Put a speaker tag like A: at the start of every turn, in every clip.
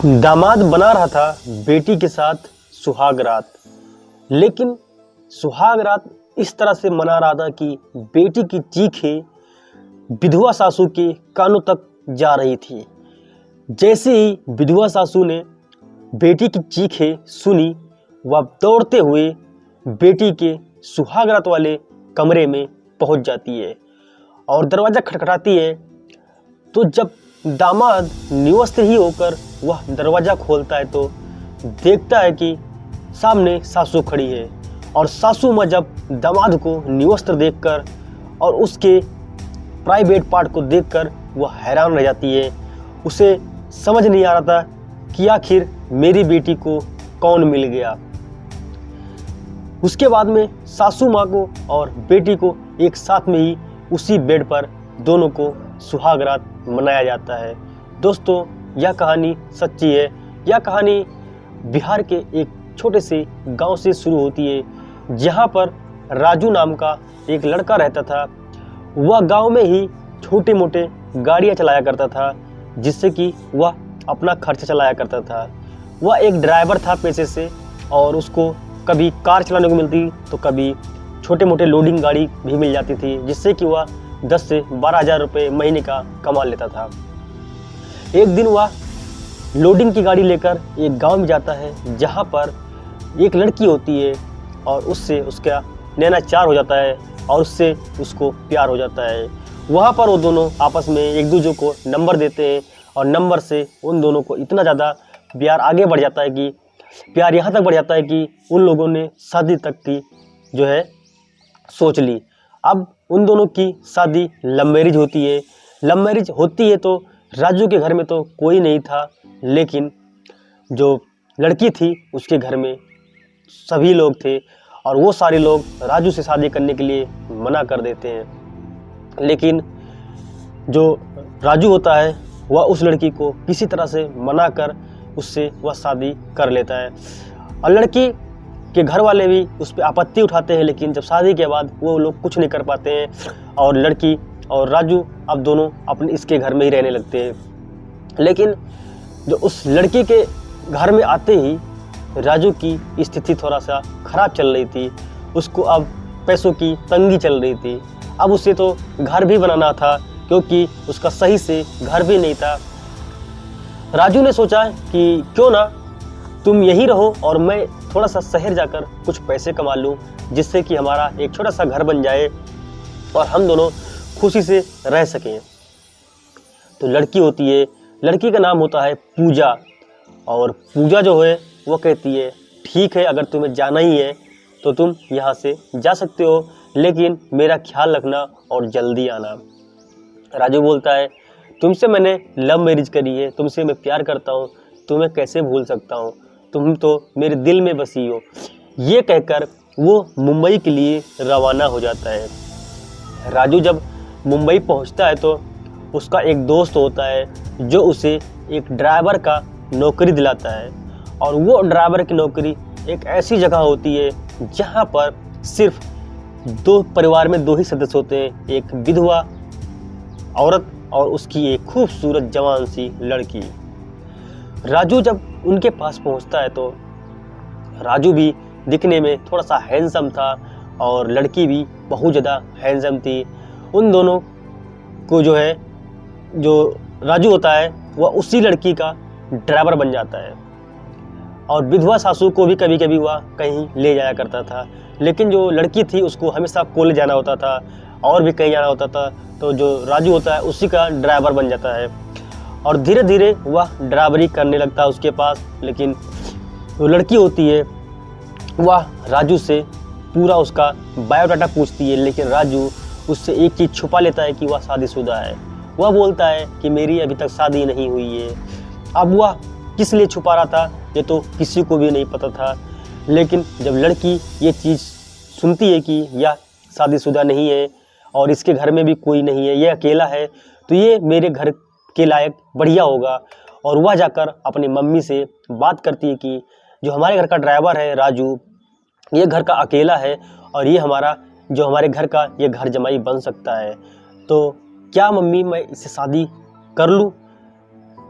A: दामाद बना रहा था बेटी के साथ सुहाग रात, लेकिन सुहाग रात इस तरह से मना रहा था कि बेटी की चीखें विधवा सासू के कानों तक जा रही थी। जैसे ही विधवा सासू ने बेटी की चीखें सुनी, वह दौड़ते हुए बेटी के सुहाग रात वाले कमरे में पहुंच जाती है और दरवाज़ा खटखटाती है। तो जब दामाद निवस्त्र ही होकर वह दरवाज़ा खोलता है तो देखता है कि सामने सासू खड़ी है। और सासू माँ जब दामाद को निवस्त्र देखकर और उसके प्राइवेट पार्ट को देखकर वह हैरान रह जाती है। उसे समझ नहीं आ रहा था कि आखिर मेरी बेटी को कौन मिल गया। उसके बाद में सासू माँ को और बेटी को एक साथ में ही उसी बेड पर दोनों को सुहाग रात मनाया जाता है। दोस्तों, यह कहानी सच्ची है। यह कहानी बिहार के एक छोटे से गांव से शुरू होती है, जहां पर राजू नाम का एक लड़का रहता था। वह गांव में ही छोटे मोटे गाड़ियां चलाया करता था, जिससे कि वह अपना खर्च चलाया करता था। वह एक ड्राइवर था पेशे से, और उसको कभी कार चलाने को मिलती तो कभी छोटे मोटे लोडिंग गाड़ी भी मिल जाती थी, जिससे कि वह 10 से 12,000 रुपये महीने का कमा लेता था। एक दिन वह लोडिंग की गाड़ी लेकर एक गांव में जाता है, जहां पर एक लड़की होती है और उससे उसका नैनाचार हो जाता है और उससे उसको प्यार हो जाता है। वहां पर वो दोनों आपस में एक दूसरे को नंबर देते हैं और नंबर से उन दोनों को इतना ज़्यादा प्यार आगे बढ़ जाता है कि प्यार यहाँ तक बढ़ जाता है कि उन लोगों ने शादी तक की जो है सोच ली। अब उन दोनों की शादी लव मैरिज होती है। लव मैरिज होती है तो राजू के घर में तो कोई नहीं था, लेकिन जो लड़की थी उसके घर में सभी लोग थे और वो सारे लोग राजू से शादी करने के लिए मना कर देते हैं। लेकिन जो राजू होता है वह उस लड़की को किसी तरह से मना कर उससे वह शादी कर लेता है। और लड़की के घर वाले भी उस पर आपत्ति उठाते हैं, लेकिन जब शादी के बाद वो लोग कुछ नहीं कर पाते हैं और लड़की और राजू अब दोनों अपने इसके घर में ही रहने लगते हैं। लेकिन जो उस लड़की के घर में आते ही राजू की स्थिति थोड़ा सा खराब चल रही थी। उसको अब पैसों की तंगी चल रही थी। अब उसे तो घर भी बनाना था, क्योंकि उसका सही से घर भी नहीं था। राजू ने सोचा कि क्यों ना तुम यहीं रहो और मैं थोड़ा सा शहर जाकर कुछ पैसे कमा लूँ, जिससे कि हमारा एक छोटा सा घर बन जाए और हम दोनों खुशी से रह सकें। तो लड़की होती है, लड़की का नाम होता है पूजा। और पूजा जो है वो कहती है ठीक है, अगर तुम्हें जाना ही है तो तुम यहाँ से जा सकते हो, लेकिन मेरा ख्याल रखना और जल्दी आना। राजू बोलता है तुमसे मैंने लव मैरिज करी है, तुमसे मैं प्यार करता हूँ, तुम्हें कैसे भूल सकता हूँ, तुम तो मेरे दिल में बसी हो। ये कहकर वो मुंबई के लिए रवाना हो जाता है। राजू जब मुंबई पहुंचता है तो उसका एक दोस्त होता है जो उसे एक ड्राइवर का नौकरी दिलाता है। और वो ड्राइवर की नौकरी एक ऐसी जगह होती है जहां पर सिर्फ दो परिवार में दो ही सदस्य होते हैं, एक विधवा औरत और उसकी एक खूबसूरत जवान सी लड़की। राजू जब उनके पास पहुंचता है तो राजू भी दिखने में थोड़ा सा हैंडसम था और लड़की भी बहुत ज़्यादा हैंडसम थी। उन दोनों को जो है, जो राजू होता है वह उसी लड़की का ड्राइवर बन जाता है। और विधवा सासू को भी कभी कभी वह कहीं ले जाया करता था, लेकिन जो लड़की थी उसको हमेशा कॉलेज जाना होता था और भी कहीं जाना होता था। तो जो राजू होता है उसी का ड्राइवर बन जाता है और धीरे धीरे वह ड्राइवरी करने लगता है उसके पास। लेकिन जो लड़की होती है वह राजू से पूरा उसका बायोडाटा पूछती है, लेकिन राजू उससे एक चीज़ छुपा लेता है कि वह शादीशुदा है। वह बोलता है कि मेरी अभी तक शादी नहीं हुई है। अब वह किस लिए छुपा रहा था ये तो किसी को भी नहीं पता था, लेकिन जब लड़की ये चीज़ सुनती है कि यह शादीशुदा नहीं है और इसके घर में भी कोई नहीं है, ये अकेला है, तो ये मेरे घर के लायक बढ़िया होगा। और वह जाकर अपनी मम्मी से बात करती है कि जो हमारे घर का ड्राइवर है राजू, ये घर का अकेला है और ये हमारे घर का ये घर जमाई बन सकता है, तो क्या मम्मी मैं इससे शादी कर लूँ।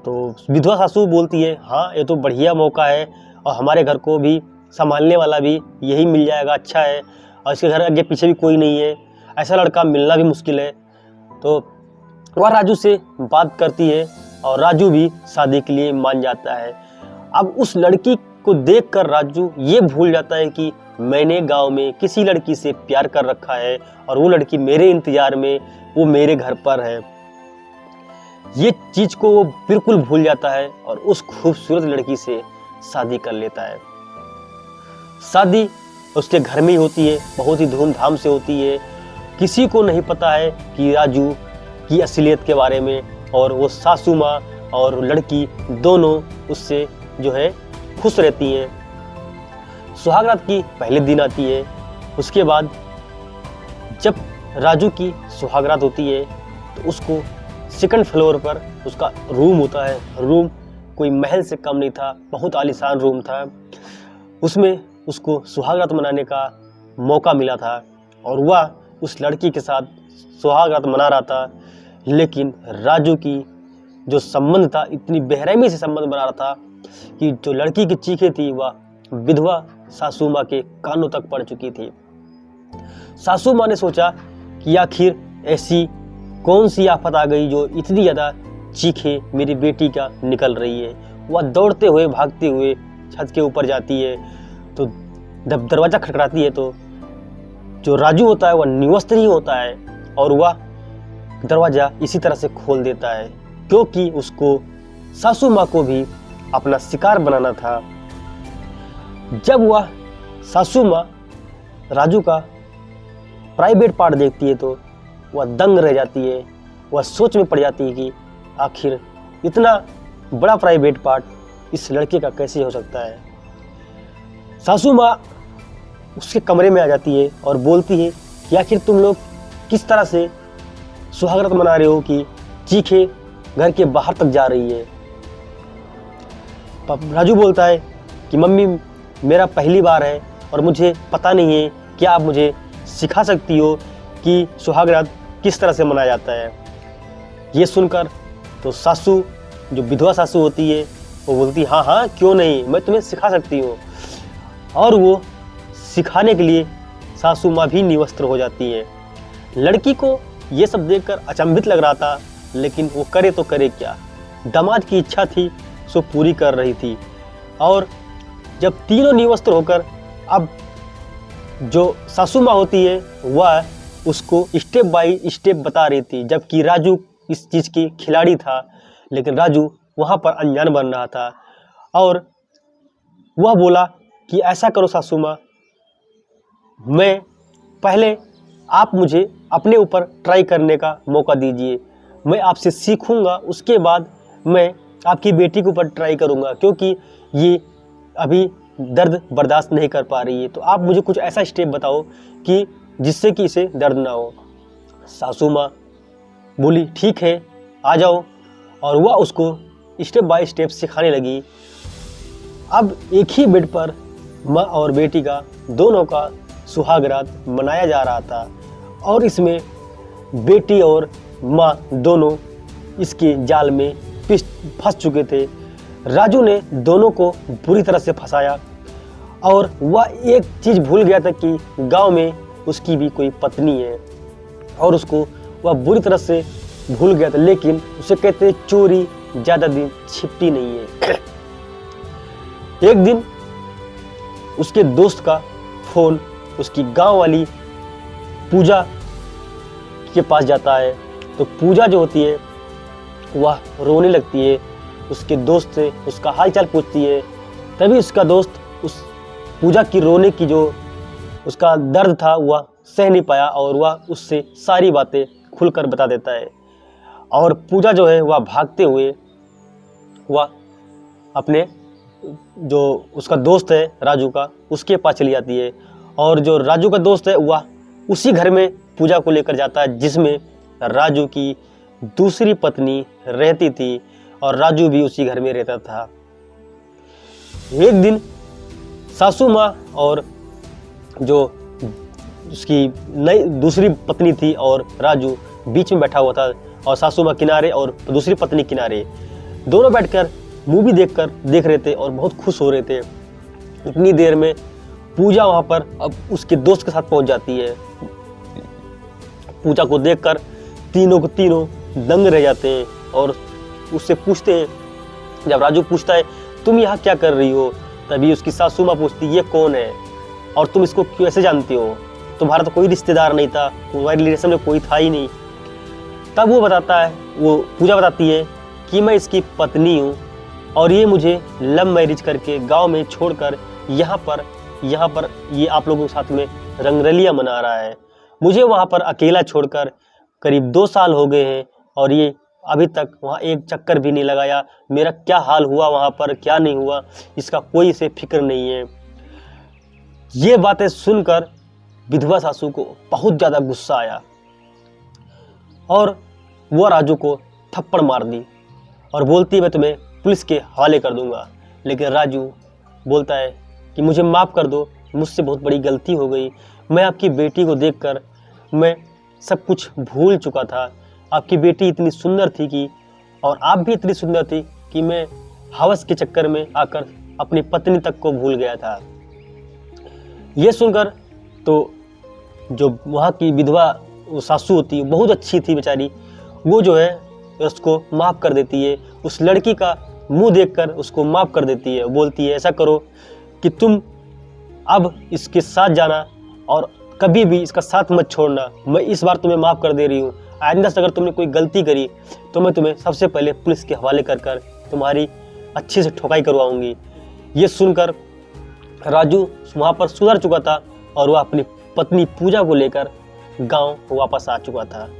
A: तो विधवा सासू बोलती है, हाँ ये तो बढ़िया मौका है और हमारे घर को भी संभालने वाला भी यही मिल जाएगा, अच्छा है, और इसके घर आगे पीछे भी कोई नहीं है, ऐसा लड़का मिलना भी मुश्किल है। तो वह राजू से बात करती है और राजू भी शादी के लिए मान जाता है। अब उस लड़की को देखकर राजू ये भूल जाता है कि मैंने गांव में किसी लड़की से प्यार कर रखा है और वो लड़की मेरे इंतजार में, वो मेरे घर पर है। ये चीज को वो बिल्कुल भूल जाता है और उस खूबसूरत लड़की से शादी कर लेता है। शादी उसके घर में ही होती है, बहुत ही धूमधाम से होती है। किसी को नहीं पता है कि राजू की असलियत के बारे में, और वो सासू माँ और लड़की दोनों उससे जो है खुश रहती हैं। सुहागरात की पहले दिन आती है। उसके बाद जब राजू की सुहागरात होती है तो उसको सेकंड फ्लोर पर उसका रूम होता है। रूम कोई महल से कम नहीं था, बहुत आलीशान रूम था। उसमें उसको सुहागरात मनाने का मौका मिला था और वह उस लड़की के साथ सुहागरात मना रहा था। लेकिन राजू की जो संबंध था, इतनी बेरहमी से संबंध बना रहा था कि जो लड़की की चीखें थी वह विधवा सासू माँ के कानों तक पड़ चुकी थी। सासू माँ ने सोचा कि आखिर ऐसी कौन सी आफत आ गई जो इतनी ज़्यादा चीखें मेरी बेटी का निकल रही है। वह दौड़ते हुए भागते हुए छत के ऊपर जाती है। तो जब दरवाज़ा खटखटाती है तो जो राजू होता है वह निवस्त्र ही होता है और वह दरवाज़ा इसी तरह से खोल देता है क्योंकि उसको सासू माँ को भी अपना शिकार बनाना था। जब वह सासू माँ राजू का प्राइवेट पार्ट देखती है तो वह दंग रह जाती है। वह सोच में पड़ जाती है कि आखिर इतना बड़ा प्राइवेट पार्ट इस लड़के का कैसे हो सकता है। सासू माँ उसके कमरे में आ जाती है और बोलती है कि आखिर तुम लोग किस तरह से सुहागरात मना रहे हो कि चीखें घर के बाहर तक जा रही है। राजू बोलता है कि मम्मी मेरा पहली बार है और मुझे पता नहीं है, क्या आप मुझे सिखा सकती हो कि सुहागरात किस तरह से मनाया जाता है। ये सुनकर तो सासू जो विधवा सासू होती है वो बोलती हाँ हाँ क्यों नहीं, मैं तुम्हें सिखा सकती हूँ। और वो सिखाने के लिए सासू माँ भी निवस्त्र हो जाती है। लड़की को ये सब देखकर अचंभित लग रहा था, लेकिन वो करे तो करे क्या, दामाद की इच्छा थी सो पूरी कर रही थी। और जब तीनों निवस्त्र होकर अब जो सासू माँ होती है वह उसको स्टेप बाय स्टेप बता रही थी, जबकि राजू इस चीज़ की खिलाड़ी था, लेकिन राजू वहाँ पर अनजान बन रहा था। और वह बोला कि ऐसा करो सासू माँ, मैं पहले आप मुझे अपने ऊपर ट्राई करने का मौका दीजिए, मैं आपसे सीखूंगा, उसके बाद मैं आपकी बेटी के ऊपर ट्राई करूंगा क्योंकि ये अभी दर्द बर्दाश्त नहीं कर पा रही है। तो आप मुझे कुछ ऐसा स्टेप बताओ कि जिससे कि इसे दर्द ना हो। सासू माँ बोली ठीक है आ जाओ, और वह उसको स्टेप बाय स्टेप सिखाने लगी। अब एक ही बेड पर माँ और बेटी का दोनों का सुहागरात मनाया जा रहा था और इसमें बेटी और माँ दोनों इसके जाल में फंस चुके थे। राजू ने दोनों को बुरी तरह से फंसाया और वह एक चीज़ भूल गया था कि गांव में उसकी भी कोई पत्नी है और उसको वह बुरी तरह से भूल गया था। लेकिन उसे कहते हैं चोरी ज़्यादा दिन छिपती नहीं है। एक दिन उसके दोस्त का फोन उसकी गांव वाली पूजा के पास जाता है। तो पूजा जो होती है वह रोने लगती है, उसके दोस्त से उसका हालचाल पूछती है। तभी उसका दोस्त उस पूजा की रोने की जो उसका दर्द था वह सह नहीं पाया और वह उससे सारी बातें खुलकर बता देता है। और पूजा जो है वह भागते हुए वह अपने जो उसका दोस्त है राजू का उसके पास चली जाती है। और जो राजू का दोस्त है वह उसी घर में पूजा को लेकर जाता है जिसमें राजू की दूसरी पत्नी रहती थी और राजू भी उसी घर में रहता था। एक दिन सासू माँ और जो उसकी नई दूसरी पत्नी थी और राजू बीच में बैठा हुआ था और सासू माँ किनारे और दूसरी पत्नी किनारे। दोनों बैठकर मूवी देख रहे थे और बहुत खुश हो रहे थे। इतनी देर में पूजा वहाँ पर अब उसके दोस्त के साथ पहुँच जाती है। पूजा को देखकर तीनों दंग रह जाते हैं और उससे पूछते हैं, जब राजू पूछता है तुम यहाँ क्या कर रही हो, तभी उसकी सासू माँ पूछती ये कौन है और तुम इसको कैसे जानती हो, तुम्हारा तो कोई रिश्तेदार नहीं था, तुम्हारे रिलेशन में कोई था ही नहीं। तब वो पूजा बताती है कि मैं इसकी पत्नी हूँ और ये मुझे लव मैरिज करके गांव में छोड़कर यहाँ पर ये आप लोगों के साथ में रंगरलियाँ मना रहा है। मुझे वहाँ पर अकेला छोड़कर करीब 2 साल हो गए हैं और ये अभी तक वहाँ एक चक्कर भी नहीं लगाया। मेरा क्या हाल हुआ वहाँ पर, क्या नहीं हुआ, इसका कोई इसे फिक्र नहीं है। ये बातें सुनकर विधवा सासू को बहुत ज़्यादा गुस्सा आया और वो राजू को थप्पड़ मार दी और बोलती है मैं तुम्हें पुलिस के हवाले कर दूंगा। लेकिन राजू बोलता है कि मुझे माफ़ कर दो, मुझसे बहुत बड़ी गलती हो गई। मैं आपकी बेटी को देखकर मैं सब कुछ भूल चुका था। आपकी बेटी इतनी सुंदर थी कि और आप भी इतनी सुंदर थी कि मैं हवस के चक्कर में आकर अपनी पत्नी तक को भूल गया था। ये सुनकर तो जो वहाँ की विधवा सासू होती है बहुत अच्छी थी बेचारी, वो जो है उसको माफ़ कर देती है। उस लड़की का मुंह देखकर उसको माफ़ कर देती है। बोलती है ऐसा करो कि तुम अब इसके साथ जाना और कभी भी इसका साथ मत छोड़ना। मैं इस बार तुम्हें माफ़ कर दे रही हूँ। आइंदा से अगर तुमने कोई गलती करी तो मैं तुम्हें सबसे पहले पुलिस के हवाले कर तुम्हारी अच्छे से ठोकाई करवाऊंगी। ये सुनकर राजू वहाँ पर सुधर चुका था और वह अपनी पत्नी पूजा को लेकर गांव वापस आ चुका था।